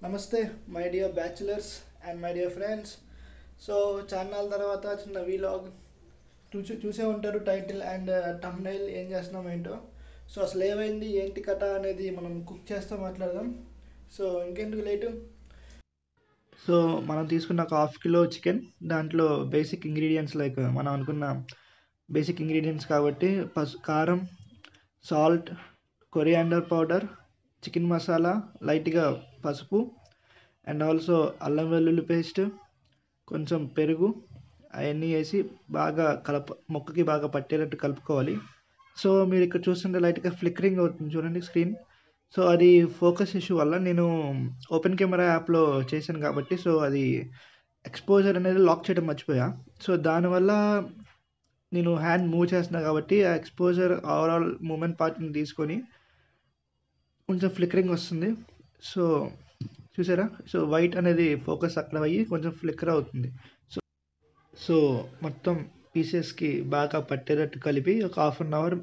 నమస్తే my dear bachelors and my dear friends. So channel తర్వాత చిన్న వీలాగ్ చూసే ఉంటారు. టైటిల్ అండ్ థంబ్నెయిల్ ఏం చేస్తున్నాం ఏంటో. సో అసలు ఏమైంది ఏంటి కథ అనేది మనం కుక్ చేస్తూ మాట్లాడదాం. సో ఇంకెందుకు లేటు. సో మనం తీసుకున్న ఒక ½ కిలో చికెన్, దాంట్లో బేసిక్ ఇంగ్రీడియంట్స్ లైక్ మనం అనుకున్న బేసిక్ ఇంగ్రీడియంట్స్ కాబట్టి కారం, salt, coriander powder, chicken masala, లైట్గా పసుపు అండ్ ఆల్సో అల్లం వెల్లుల్లి పేస్ట్, కొంచెం పెరుగు అవన్నీ వేసి బాగా మొక్కకి బాగా పట్టేటట్టు కలుపుకోవాలి. సో మీరు ఇక్కడ చూస్తుంటే లైట్గా ఫ్లిక్కరింగ్ అవుతుంది చూడండి స్క్రీన్. సో అది ఫోకస్ ఇష్యూ వల్ల నేను ఓపెన్ కెమెరా యాప్లో చేశాను కాబట్టి సో అది ఎక్స్పోజర్ అనేది లాక్ చేయడం మర్చిపోయా. సో దానివల్ల నేను హ్యాండ్ మూవ్ చేస్తున్నా కాబట్టి ఆ ఎక్స్పోజర్ ఓవరాల్ మూమెంట్ పార్ట్ని తీసుకొని కొంచెం ఫ్లిక్కరింగ్ వస్తుంది. సో చూసారా, సో వైట్ అనేది ఫోకస్ అక్కడ అయ్యి కొంచెం ఫ్లిక్కర్ అవుతుంది. సో మొత్తం పీసెస్కి బాగా పట్టేటట్టు కలిపి ఒక ½ అవర్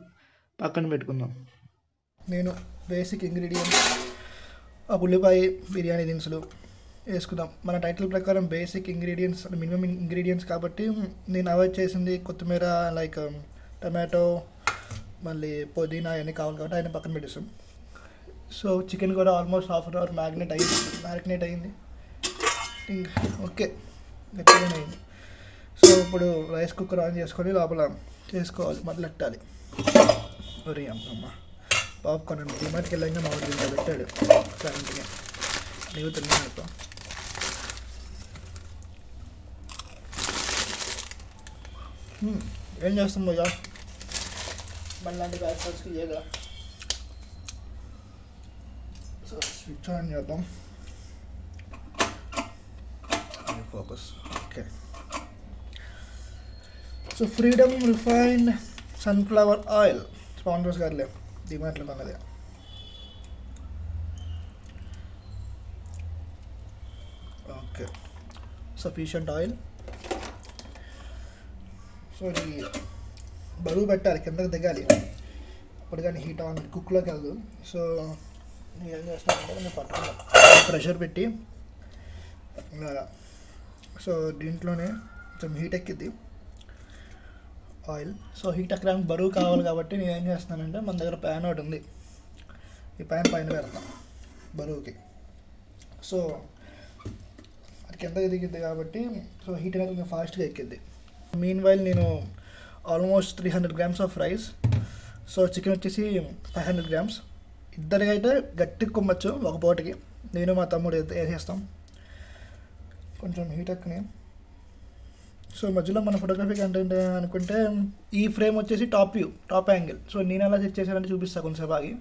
పక్కన పెట్టుకుందాం. నేను బేసిక్ ఇంగ్రీడియంట్స్ ఒక ఉల్లిపాయ, బిర్యానీ దినుసులు వేసుకుందాం. మన టైటిల్ ప్రకారం బేసిక్ ఇంగ్రీడియంట్స్ మినిమం ఇంగ్రీడియంట్స్ కాబట్టి నేను అవాయిడ్ చేసింది కొత్తిమీర, లైక్ టమాటో, మళ్ళీ పుదీనా అవన్నీ కావాలి కాబట్టి ఆయన పక్కన పెట్టేస్తాం. సో చికెన్ కూడా ఆల్మోస్ట్ ½ అవర్ మ్యారినేట్ అయింది. ఓకే, గట్టిగానే అయింది. సో ఇప్పుడు రైస్ కుక్కర్ ఆన్ చేసుకొని లోపల చేసుకోవాలి, మొదలెట్టాలి. ఒరి అమ్మ పాప్కార్న్ అండి, డిమార్ట్కి వెళ్ళాక మా ఇంట్లో పెట్టాడు కరెంట్గా నీవు తిన్నాను. ఏం చేస్తాం భయ్యా, మళ్ళీ లాంటి బ్యాచ్లర్స్కి చేయగా. సో స్విచ్ ఆన్ చేద్దాం, focus. Okay, so freedom refined sunflower oil sponsors గారులే, డిమార్ట్లో కొన్నది. Okay, sufficient oil. సో ఇది బరువు పెట్టాలి, కిందకి దిగాలి అప్పుడు కానీ హీట్ ఆన్ కుక్లోకి వెళ్ళదు. సో నేను ఏం చేస్తానంటే నేను పట్టుకున్నా ప్రెషర్ పెట్టి ఇలాగా. సో దీంట్లోనే కొంచెం హీట్ ఎక్కిద్ది ఆయిల్. సో హీట్ ఎక్కడానికి బరువు కావాలి కాబట్టి నేను ఏం చేస్తున్నానంటే మన దగ్గర ప్యాన్ ఒకటి ఉంది, ఈ ప్యాన్ పైన పెడతాం బరువుకి. సో అది కిందకి దిగిద్ది కాబట్టి సో హీట్ అనేది కొంచెం ఫాస్ట్గా ఎక్కిద్ది. మీన్ వైల్ నేను almost 300 grams of rice, so chicken వచ్చేసి 500 grams. ఇద్దరికి అయితే గట్టిగా కొమ్మచ్చు ఒక పూటకి, నేను మా తమ్ముడు వేసేస్తాం. కొంచెం హీట్ ఎక్కని. సో మధ్యలో మన ఫోటోగ్రఫీ కంటెంట్ అనుకుంటే ఈ ఫ్రేమ్ వచ్చేసి టాప్ యాంగిల్. సో నేను ఎలా సెట్ చేశానంటే చూపిస్తాను కొంచెంసేపు ఆగి.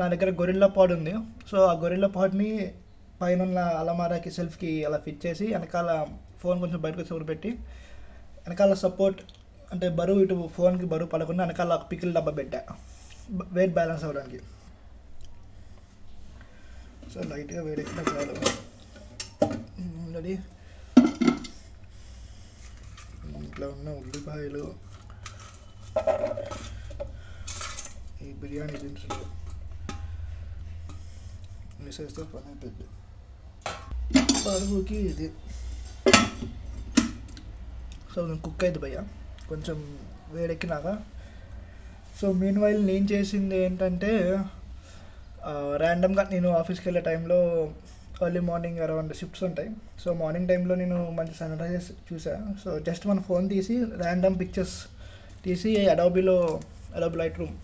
నా దగ్గర గొరిల్లా పాడ్ ఉంది. సో ఆ గొరిల్లా పాడ్ని పైన ఉన్న అలమారాకి సెల్ఫ్కి అలా ఫిట్ చేసి వెనకాల ఫోన్ కొంచెం బయటకు వచ్చి పెట్టి వెనకాల సపోర్ట్ అంటే బరువు ఇటు ఫోన్కి బరువు పడకుండా వెనకాల పికిల్ డబ్బా పెట్టా వెయిట్ బ్యాలెన్స్ అవ్వడానికి. సో లైట్గా వేడెక్కిన చాలు. అది ఇంట్లో ఉన్న ఉల్లిపాయలు, ఈ బిర్యానీ దినుసులు వేసేస్తే పని అయిపోద్ది. బరువుకి ఇది సో నేను కుక్ అయింది భయ్య కొంచెం వేడెక్కినాక. సో మీన్ వైల్ నేను చేసింది ఏంటంటే ర్యాండమ్గా నేను ఆఫీస్కి వెళ్ళే టైంలో ఎర్లీ మార్నింగ్ అరౌండ్ షిఫ్ట్స్ ఉంటాయి. సో మార్నింగ్ టైంలో నేను మంచి సన్ రైజెస్ చూసాను. సో జస్ట్ మన ఫోన్ తీసి ర్యాండమ్ పిక్చర్స్ తీసి అడోబీ లైట్ రూమ్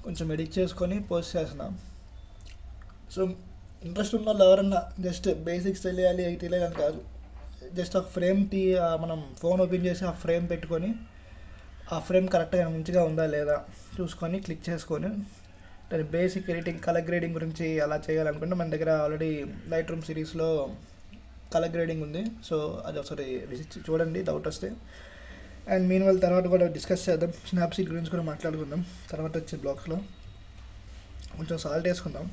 కొంచెం ఎడిట్ చేసుకొని పోస్ట్ చేస్తున్నాను. సో ఇంట్రెస్ట్ ఉన్న వాళ్ళు ఎవరన్నా జస్ట్ బేసిక్స్ తెలియాలి తెలియదని కాదు, జస్ట్ ఆ ఫ్రేమ్ మనం ఫోన్ ఓపెన్ చేసి ఆ ఫ్రేమ్ పెట్టుకొని ఆ ఫ్రేమ్ కరెక్ట్గా మంచిగా ఉందా లేదా చూసుకొని క్లిక్ చేసుకొని దాని బేసిక్ ఎడిటింగ్ కలర్ గ్రేడింగ్ గురించి అలా చేయాలనుకుంటే మన దగ్గర ఆల్రెడీ లైట్ రూమ్ సిరీస్లో కలర్ గ్రేడింగ్ ఉంది. సో అది ఒకసారి విజిట్ చూడండి డౌట్ వస్తే. అండ్ మీన్ వాళ్ళ తర్వాత కూడా డిస్కస్ చేద్దాం, స్నాప్సీడ్ గురించి కూడా మాట్లాడుకుందాం తర్వాత వచ్చే బ్లాగ్స్లో. కొంచెం సాల్ట్ వేసుకుందాం,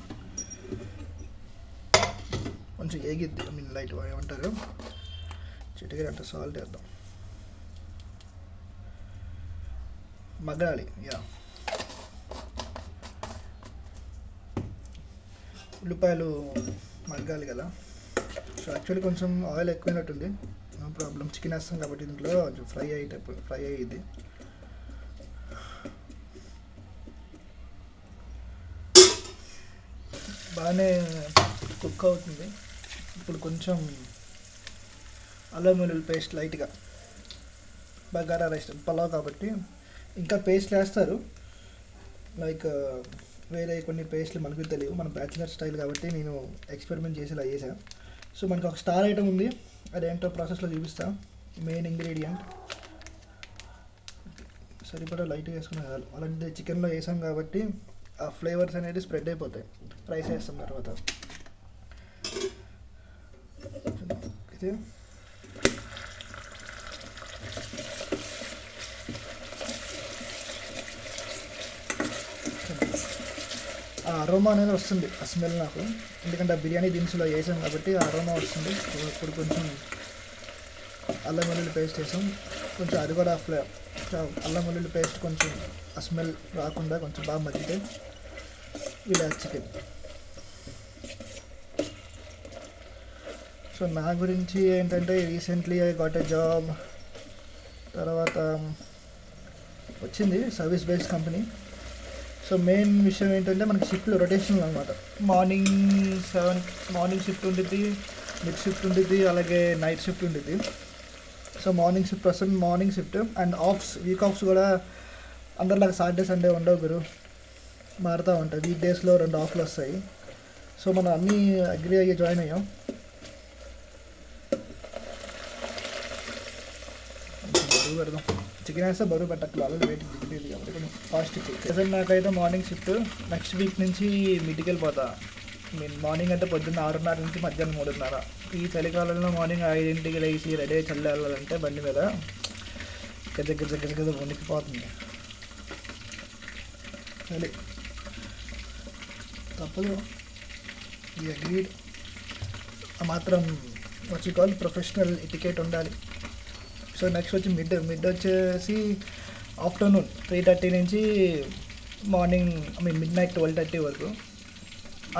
కొంచెం ఏగిద్ది లైట్ ఏమంటారు చిటికెర అంటే సాల్ట్ వేద్దాం, మగ్గాలి. యా ఉల్లిపాయలు మగ్గాలి కదా. సో యాక్చువల్లీ కొంచెం ఆయిల్ ఎక్కువైనట్టుంది, నో ప్రాబ్లం, చికెన్ వేస్తాం కాబట్టి దీంట్లో కొంచెం ఫ్రై అయ్యేది. బాగానే కుక్ అవుతుంది. ఇప్పుడు కొంచెం అల్లం వెల్లుల్లి పేస్ట్ లైట్గా, బగారా రైస్ పలావ్ కాబట్టి ఇంకా పేస్ట్లు వేస్తారు, లైక్ వేరే కొన్ని పేస్ట్లు మనకు తెలియవు, మన బ్యాచిలర్ స్టైల్ కాబట్టి నేను ఎక్స్పెరిమెంట్ చేసి ఇలా చేశాను. సో మనకు ఒక స్టార్ ఐటమ్ ఉంది, అదేంటో ప్రాసెస్లో చూపిస్తా. మెయిన్ ఇంగ్రీడియంట్ సరిపడా లైట్గా వేసుకునే చాలు, అలాంటి చికెన్లో వేసాం కాబట్టి ఆ ఫ్లేవర్స్ అనేది స్ప్రెడ్ అయిపోతాయి రైస్ వేస్తాం తర్వాత. ఇది ఆ అరోమా అనేది వస్తుంది, ఆ స్మెల్ నాకు, ఎందుకంటే ఆ బిర్యానీ దినుసులో వేసాం కాబట్టి ఆ అరోమా వస్తుంది. ఇప్పుడు కొంచెం అల్లం వెల్లుల్లి పేస్ట్ వేసాం, కొంచెం అది కూడా అల్లం వెల్లుల్లి పేస్ట్ కొంచెం ఆ స్మెల్ రాకుండా కొంచెం బాగా మగ్గితే ఇలా చికెన్. సో నా గురించి ఏంటంటే recently I got a job, తర్వాత వచ్చింది service based company. So main విషయం ఏంటంటే మనకి షిఫ్ట్లు రొటేషనల్ అనమాట. మార్నింగ్ 7 షిఫ్ట్ ఉంటుంది, మిడ్ షిఫ్ట్ ఉంటుంది, అలాగే నైట్ షిఫ్ట్ ఉంటుంది. సో మార్నింగ్ షిఫ్ట్ వస్తుంది, morning shift and weak offs కూడా అందరిలాగా సాటర్డే సండే ఉండవు గురు, మారుతూ ఉంటాయి. వీక్ డేస్లో 2 ఆఫ్లు వస్తాయి. సో మనం అన్నీ అగ్రి అయ్యి జాయిన్ అయ్యాం. బరువు పెడదాం, చికెన్ వేస్తే బరువు పెట్టట్లేదు, ఆల్రెడీ వెయిట్ దిగిపోయింది కాబట్టి కొంచెం ఫాస్ట్ ప్రెసెంట్ నాకైతే మార్నింగ్ షిఫ్ట్. నెక్స్ట్ వీక్ నుంచి మిడ్కి వెళ్ళిపోతా. మార్నింగ్ అంటే పొద్దున్న 6:30 నుంచి మధ్యాహ్నం 3:30. ఈ చలికాలంలో మార్నింగ్ 5ంటికి లేచి రెడీ అయ్యి చల్లి వెళ్ళాలంటే బండి మీద గజ వణికిపోతుంది. చలి తప్పదు, ఈ అగ్రీడ్. మాత్రం కాల్ ప్రొఫెషనల్ ఎటికేట్ ఉండాలి. సో నెక్స్ట్ వచ్చి మిడ్ వచ్చేసి ఆఫ్టర్నూన్ 3:30 నుంచి మార్నింగ్ మిడ్ నైట్ 12:30 వరకు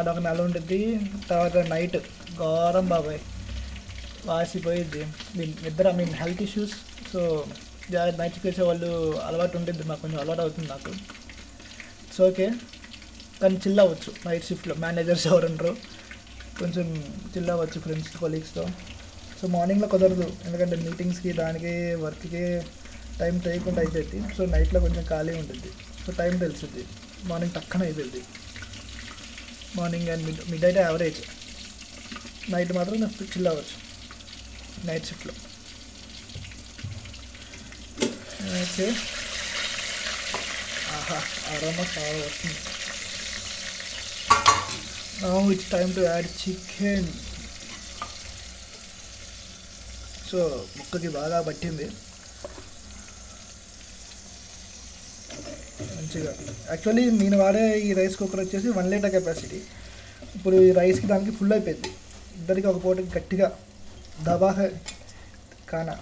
అదొక నెల ఉంటుంది. తర్వాత నైట్ ఘోరం బాబాయ్, వాసిపోయిద్ది. నిద్ర హెల్త్ ఇష్యూస్. సో నైట్ చేసే వాళ్ళు అలవాటు ఉంటుంది, మాకు కొంచెం అలవాటు అవుతుంది నాకు. సో ఓకే, కానీ చిల్ అవ్వచ్చు నైట్ షిఫ్ట్లో, మేనేజర్స్ ఎవరు ఉండరు, కొంచెం చిల్ అవ్వచ్చు ఫ్రెండ్స్ కొలీగ్స్తో. సో మార్నింగ్లో కుదరదు, ఎందుకంటే మీటింగ్స్కి దానికి వర్క్కి టైం తెలియకుండా అయిపోయింది. సో నైట్లో కొంచెం ఖాళీ ఉంటుంది, సో టైం తెలుస్తుంది, మార్నింగ్ టక్కన అయిపోయింది. మార్నింగ్ అండ్ మిడ్ అయితే యావరేజ్, నైట్ మాత్రం చిల్ అవ్వచ్చు నైట్ షిఫ్ట్లో. ఓకే, ఆహా అరోమా చాలా వస్తుంది. Now it's time to add chicken. So ముక్కకి బాగా పట్టింది మంచిగా. యాక్చువల్లీ నేను వాడే ఈ రైస్ కుక్కర్ వచ్చేసి 1 లీటర్ కెపాసిటీ. ఇప్పుడు ఈ రైస్కి దానికి ఫుల్ అయిపోయింది, ఇద్దరికి ఒక పూటకి గట్టిగా దబాహ కానా.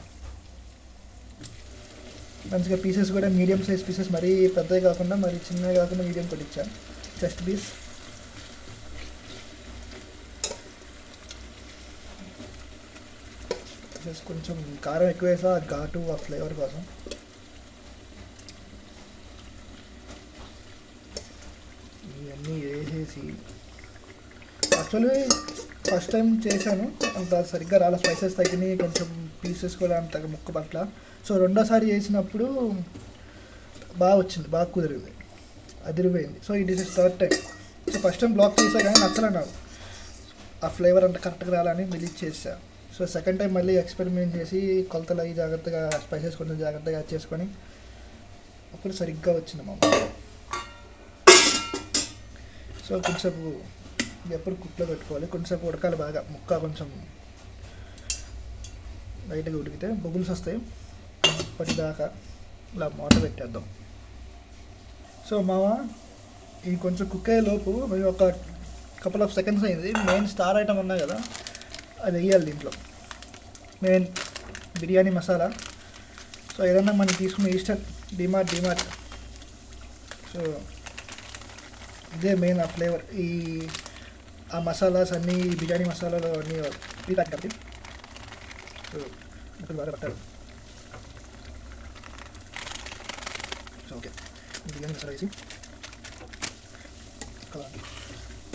మంచిగా పీసెస్ కూడా మీడియం సైజ్ పీసెస్, మరీ పెద్దవి కాకుండా మరీ చిన్నవి కాకుండా మీడియం కొట్టించాను, చెస్ట్ పీస్. కొంచెం కారం ఎక్కువ వేసా, ఘాటు ఆ ఫ్లేవర్ కోసం. ఇవన్నీ వేసేసి యాక్చువల్లీ ఫస్ట్ టైం చేశాను, అంత సరిగ్గా రాలే, స్పైసెస్ తగ్గినాయి, కొంచెం పీసెస్ కూడా అంత ముక్క పట్ల. సో రెండోసారి చేసినప్పుడు బాగా వచ్చింది, బాగా కుదిరింది, అదిరిపోయింది. So it is third time. So first time బ్లాక్ చేసా కానీ నచ్చలే నాకు, ఆ ఫ్లేవర్ అంత కరెక్ట్గా రాలని బిలీవ్ చేసా. సో సెకండ్ టైం మళ్ళీ ఎక్స్పెరిమెంట్ చేసి కొలతలు అవి జాగ్రత్తగా, స్పైసెస్ కొంచెం జాగ్రత్తగా చేసుకొని అప్పుడు సరిగ్గా వచ్చింది మా. సో కొంచెంసేపు ఎప్పుడు కుక్లో పెట్టుకోవాలి, కొంచెంసేపు ఉడకాలి బాగా, ముక్క కొంచెం లైట్గా ఉడికితే బబుల్స్ వస్తాయి, పటిదాకా ఇలా మూత పెట్టేద్దాం. సో మామ ఇది కొంచెం కుక్ అయ్యే లోపు మేము ఒక కపుల్ ఆఫ్ సెకండ్స్ అయింది, మెయిన్ స్టార్ ఐటమ్ ఉన్నాయి కదా అది వేయాలి దీంట్లో, మెయిన్ బిర్యానీ మసాలా. సో ఏదన్నా మనం తీసుకున్న ఈస్టర్న్ డిమార్ట్. సో ఇదే మెయిన్ ఆ ఫ్లేవర్. ఈ ఆ మసాలాస్ అన్నీ బిర్యానీ మసాలాలు అన్నీ ప్రీ ప్యాక్ కాబట్టి సో ముక్కలు బాగా పట్టాలి. సో ఓకే, బిర్యానీ మసాలా వేసి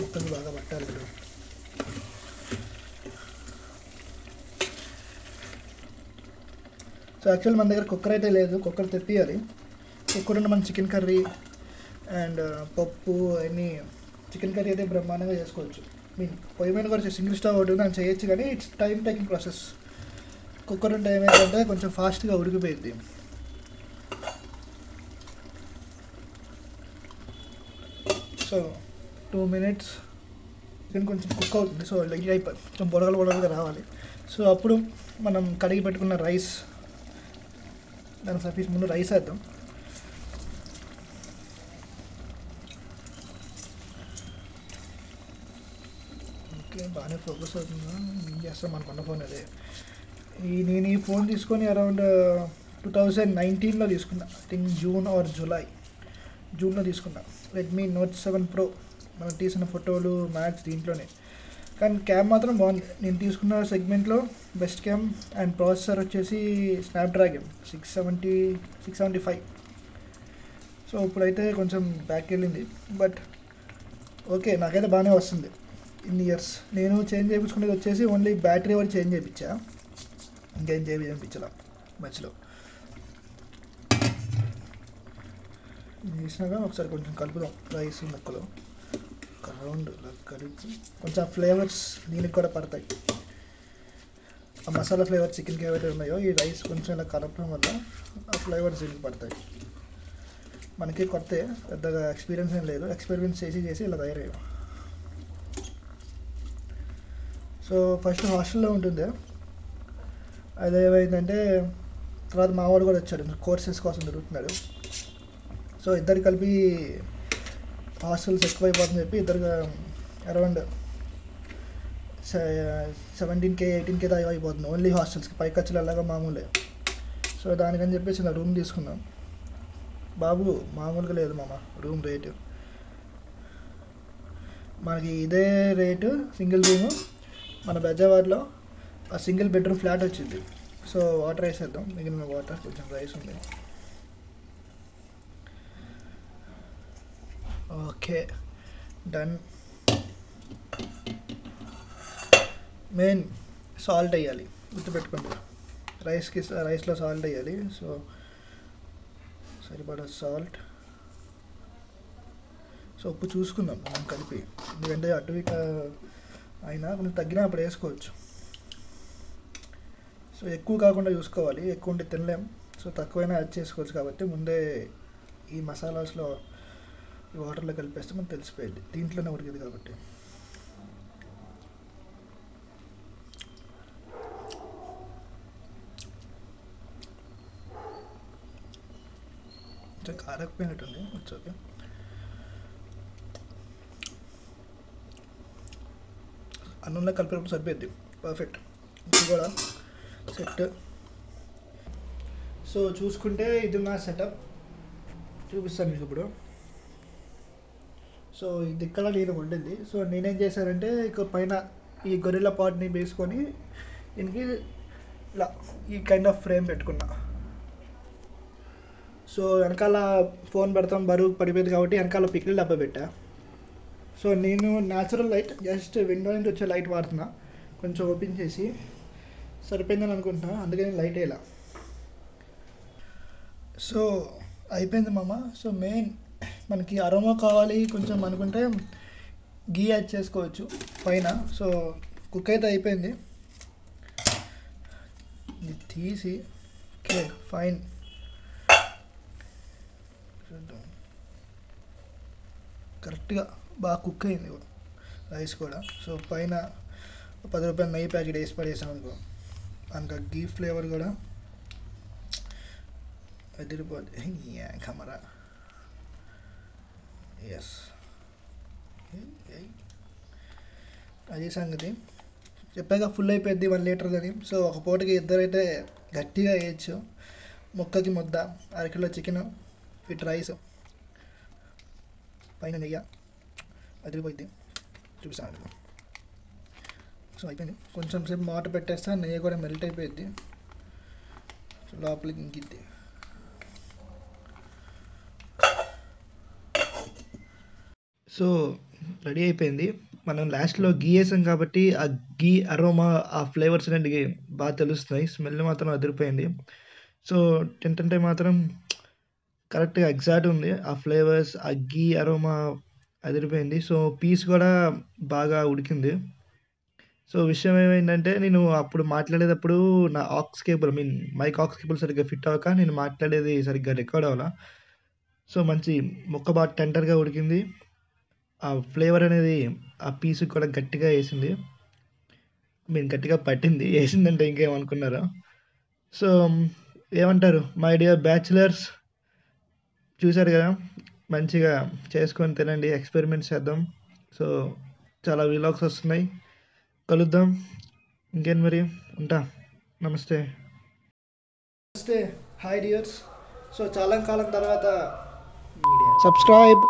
ముక్కలు బాగా పట్టాలి ఇప్పుడు. సో యాక్చువల్ మన దగ్గర కుక్కర్ అయితే లేదు, కుక్కర్ తెప్పియాలి. కుక్కర్ ఉన్న మన చికెన్ కర్రీ అండ్ పప్పు అన్నీ, చికెన్ కర్రీ అయితే బ్రహ్మాండంగా చేసుకోవచ్చు. మీన్ పొయ్యి మీద కూడా సింగిల్ స్టవ్ ఒకటి అని చేయొచ్చు, కానీ it's time taking process. Cooker ఉంటే ఏమైందంటే కొంచెం ఫాస్ట్గా ఉడికిపోయింది. సో 2 minutes చికెన్ కొంచెం కుక్ అవుతుంది. సో లైట్ అయిపోయి కొంచెం బొడగలుగా రావాలి. సో అప్పుడు మనం కడిగి పెట్టుకున్న రైస్, దాని సర్ఫీస్ ముందు రైస్ వేద్దాం. ఓకే, బాగానే ఫోకస్ అవుతుందా? ఏం చేస్తాం, మనకున్న ఫోన్ అదే. నేను ఈ ఫోన్ తీసుకొని అరౌండ్ 2019లో తీసుకున్నా. ఐ థింక్ జూన్ ఆర్ జూన్లో తీసుకున్నా. Redmi note 7 Pro. మనం తీసిన ఫోటోలు మ్యాచ్ దీంట్లోనే, కానీ క్యామ్ మాత్రం బాగుంది. నేను తీసుకున్న సెగ్మెంట్లో బెస్ట్ క్యామ్. అండ్ ప్రాసెసర్ వచ్చేసి స్నాప్డ్రాగన్ 675. సో ఇప్పుడైతే కొంచెం బ్యాక్ వెళ్ళింది, బట్ ఓకే, నాకైతే బాగానే వస్తుంది. ఇన్ని ఇయర్స్ నేను చేంజ్ చేయించుకునేది వచ్చేసి ఓన్లీ బ్యాటరీ ఒకటి చేంజ్ చేయించా, ఇంకేం చేయించాల మధ్యలో. చేసినాక ఒకసారి కొంచెం కలుపుదాం రైస్ ముక్కలు, రౌండ్ కలిపి కొంచెం ఫ్లేవర్స్ దీనికి కూడా పడతాయి. ఆ మసాలా ఫ్లేవర్ చికెన్కి ఏవైతే ఉన్నాయో ఈ రైస్ కొంచెం ఇలా కలపడం వల్ల ఆ ఫ్లేవర్స్ దీనికి పడతాయి. మనకి కొత్త పెద్దగా ఎక్స్పీరియన్స్ ఏం లేదు, ఎక్స్పెరిమెంట్స్ చేసి ఇలా తయారయ్యాం. సో ఫస్ట్ హాస్టల్లో ఉంటుంది, అది ఏమైందంటే తర్వాత మా వాడు కూడా వచ్చాడు, కోర్సెస్ కోసం తిరుగుతున్నాడు. సో ఇద్దరు కలిపి హాస్టల్స్ ఎక్కువైపోతుందని చెప్పి ఇద్దరు అరౌండ్ 17K 18K దాకా అయిపోతుంది ఓన్లీ హాస్టల్స్కి. పై ఖర్చులు అలాగా మామూలే. సో దానికని చెప్పేసి ఇలా రూమ్ తీసుకున్నాం. బాబు మామూలుగా లేదు మామ రూమ్ రేటు. మనకి ఇదే రేటు సింగిల్ రూము మన బెజవాడలో ఆ సింగిల్ బెడ్రూమ్ ఫ్లాట్ వచ్చింది. సో వాటర్ వేసేద్దాం, మిగిలిన వాటర్ కొంచెం రైస్ ఉంది. Okay done. మెయిన్ సాల్ట్ వేయాలి, గుర్తుపెట్టుకోండి. రైస్లో సాల్ట్ వేయాలి. సో సరిపడా సాల్ట్. సో ఉప్పు చూసుకుందాం మనం కలిపి, ఎందుకంటే అటు ఇక అయినా కొంచెం తగ్గినా అప్పుడు వేసుకోవచ్చు. సో ఎక్కువ కాకుండా చూసుకోవాలి, ఎక్కువ ఉంటే తినలేం. సో తక్కువైనా యాడ్ చేసుకోవచ్చు, కాబట్టి ముందే ఈ మసాలాస్లో ఈ వాటర్లో కలిపేస్తే మనకు తెలిసిపోయింది, దీంట్లోనే ఉడికింది కాబట్టి. కొంచెం కారకపోయినట్టుంది, ఇట్స్ ఓకే. అన్నంలో కలిపినప్పుడు సరిపోద్ది, పర్ఫెక్ట్. ఇది కూడా సెట్. సో చూసుకుంటే ఇది నా సెటప్, చూపిస్తాను మీకు ఇప్పుడు. సో ఇది ఇక్కడ నేను వండింది. సో నేనేం చేశానంటే ఇక పైన ఈ గొరిల్లా పాట్ని వేసుకొని దీనికి ఇలా ఈ కైండ్ ఆఫ్ ఫ్రేమ్ పెట్టుకున్నా. సో వెనకాల ఫోన్ పెడతాం బరువు పడిపోయింది కాబట్టి వెనకాల పిక్కిల్ డబ్బా పెట్టా. సో నేను న్యాచురల్ లైట్ జస్ట్ విండో నుంచి వచ్చే లైట్ వాడుతున్నా, కొంచెం ఓపెన్ చేసి సరిపోయిందని అనుకుంటున్నా, అందుకని లైట్ వేయాల. సో అయిపోయింది మామ. సో మెయిన్ మనకి అరోమా కావాలి కొంచెం అనుకుంటే గీ యాడ్ చేసుకోవచ్చు పైన. సో కుక్ అయితే అయిపోయింది, ఇది తీసి ఓకే ఫైన్. కరెక్ట్గా బాగా కుక్ అయింది రైస్ కూడా. సో పైన 10 రూపాయల నెయ్యి ప్యాకెట్ వేసి పడేసాం అనుకో, ఇంకా గీ ఫ్లేవర్ కూడా అదిరిపోద్ది. కెమెరా ఎస్, అది సంగతి. చెప్పాక ఫుల్ అయిపోద్ది 1 లీటర్ అని. సో ఒక పూటకి ఇద్దరైతే గట్టిగా వేయచ్చు. ముక్కకి ముద్ద, అరకిలో చికెన్ విత్ రైస్, పైన నెయ్యి, అదిరిపోద్ది. చూపిస్తాను. సో అయిపోయింది. కొంచెం సేపు మూత పెట్టేస్తే నెయ్యి కూడా మెల్ట్ అయిపోయింది, లోపలికి ఇంకిద్ది. సో రెడీ అయిపోయింది. మనం లాస్ట్లో గీ వేసాం కాబట్టి ఆ గీ అరోమా, ఆ ఫ్లేవర్స్ అనేవి బాగా తెలుస్తున్నాయి. స్మెల్ మాత్రం అదిరిపోయింది. సో తింటుంటే మాత్రం కరెక్ట్గా ఎగ్జాక్ట్ ఉంది. ఆ ఫ్లేవర్స్, ఆ గీ అరోమా అదిరిపోయింది. సో పీస్ కూడా బాగా ఉడికింది. సో విషయం ఏమైందంటే, నేను అప్పుడు మాట్లాడేటప్పుడు నా aux cable mic aux cable సరిగ్గా ఫిట్ అవ్వక నేను మాట్లాడేది సరిగ్గా రికార్డ్ అవ్వలా. సో మంచి ముక్క బాగా టెండర్గా ఉడికింది. ఆ ఫ్లేవర్ అనేది ఆ పీస్కి కూడా గట్టిగా వేసింది. గట్టిగా పట్టింది. వేసిందంటే ఇంకేమనుకున్నారా? సో ఏమంటారు మై డియర్ బ్యాచులర్స్, చూశారు కదా, మంచిగా చేసుకొని తినండి, ఎక్స్పెరిమెంట్స్ చేద్దాం. సో చాలా వీలాగ్స్ వస్తున్నాయి, కలుద్దాం. ఇంకేం మరి, ఉంటా. నమస్తే. నమస్తే, హాయ్ డియర్స్. సో చాలా కాలం తర్వాత సబ్స్క్రైబ్.